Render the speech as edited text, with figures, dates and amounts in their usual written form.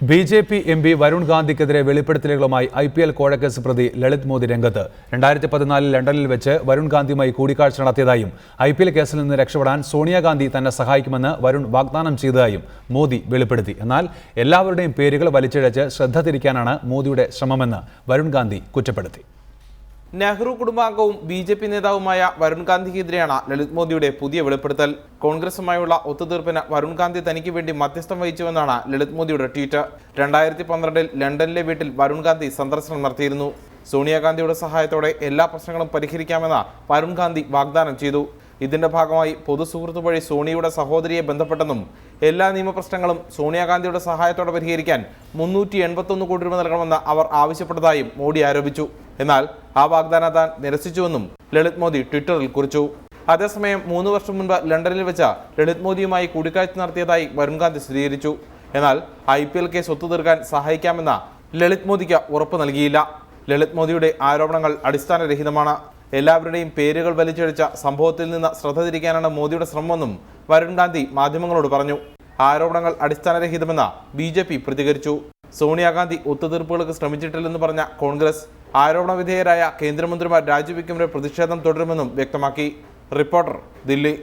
BJP. MP. Varun ഗാന്ധിക്കെതിരെ വെളിപ്പെടുത്തലുകളുമായി IPL കോഴക്കേസ് പ്രതി ലളിത് മോദി രംഗത്ത്. 2014 ലണ്ടനിൽ വെച്ച് വരുൺ ഗാന്ധിയുമായി കൂടിക്കാഴ്ച നടത്തിയതായും IPL കേസിൽ നിന്ന് രക്ഷപ്പെടാൻ സോണിയാഗാന്ധി തന്നെ സഹായിക്കുമെന്ന് വരുൺ വാഗ്ദാനം ചെയ്തതായും മോദി വെളിപ്പെടുത്തി. എന്നാൽ എല്ലാവരുടെയും പേരുകൾ വലിച്ചിഴച്ച് ശ്രദ്ധ തിരിക്കാനാണ് മോദിയുടെ ശ്രമമെന്ന് വരുൺ ഗാന്ധി കുറ്റപ്പെടുത്തി. നെഹ്റു കുടുംബാംഗവും BJP നേതാവുമായ വരുൺ ഗാന്ധിക്കെതിരെയാണ് ലളിത് മോദിയുടെ പുതിയ വെളിപ്പെടുത്തൽ. കോൺഗ്രസുമായുള്ള ഒത്തുതീർപ്പിന് വരുൺ ഗാന്ധി തനിക്ക് വേണ്ടി മധ്യസ്ഥം വഹിച്ചുവെന്നാണ് ലളിത് മോദിയുടെ ട്വീറ്റ്. 2012 ലണ്ടനിലെ വീട്ടിൽ വരുൺ ഗാന്ധി സന്ദർശനം നടത്തിയിരുന്നു. സോണിയാഗാന്ധിയുടെ സഹായത്തോടെ എല്ലാ പ്രശ്നങ്ങളും പരിഹരിക്കാമെന്ന് വരുൺ ഗാന്ധി വാഗ്ദാനം ചെയ്തു. ഇതിന്റെ ഭാഗമായി പൊതുസുഹൃത്തു വഴി സോണിയുടെ സഹോദരിയെ ബന്ധപ്പെട്ടെന്നും എല്ലാ നിയമപ്രശ്നങ്ങളും സോണിയാഗാന്ധിയുടെ സഹായത്തോടെ പരിഹരിക്കാൻ 381 കോടി രൂപ നൽകണമെന്ന് അവർ ആവശ്യപ്പെട്ടതായും മോദി ആരോപിച്ചു. എന്നാൽ ആ വാഗ്ദാനം താൻ നിരസിച്ചുവെന്നും ലളിത് മോദി ട്വിറ്ററിൽ കുറിച്ചു. അതേസമയം 3 വർഷം മുൻപ് ലണ്ടനിൽ വെച്ച് ലളിത് മോദിയുമായി കൂടിക്കാഴ്ച നടത്തിയതായി വരുൺ ഗാന്ധി സ്ഥിരീകരിച്ചു. എന്നാൽ IPL കേസ് ഒത്തുതീർക്കാൻ സഹായിക്കാമെന്ന് ലളിത് മോദിക്ക് ഉറപ്പ് നൽകിയില്ല. ലളിത് മോദിയുടെ ആരോപണങ്ങൾ അടിസ്ഥാനരഹിതമാണ്. എല്ലാവരുടെയും പേരുകൾ വലിച്ചഴിച്ച സംഭവത്തിൽ നിന്ന് ശ്രദ്ധ തിരിക്കാനാണ് മോദിയുടെ ശ്രമമെന്നും വരുൺ ഗാന്ധി മാധ്യമങ്ങളോട് പറഞ്ഞു. ആരോപണങ്ങൾ അടിസ്ഥാനരഹിതമെന്ന് BJP പ്രതികരിച്ചു. സോണിയാഗാന്ധി ഒത്തുതീർപ്പുകൾക്ക് ശ്രമിച്ചിട്ടില്ലെന്ന് പറഞ്ഞ കോൺഗ്രസ് ആരോപണ വിധേയരായ കേന്ദ്രമന്ത്രിമാർ രാജിവെക്കുന്നവരെ പ്രതിഷേധം തുടരുമെന്നും വ്യക്തമാക്കി. റിപ്പോർട്ടർ, ദില്ലി.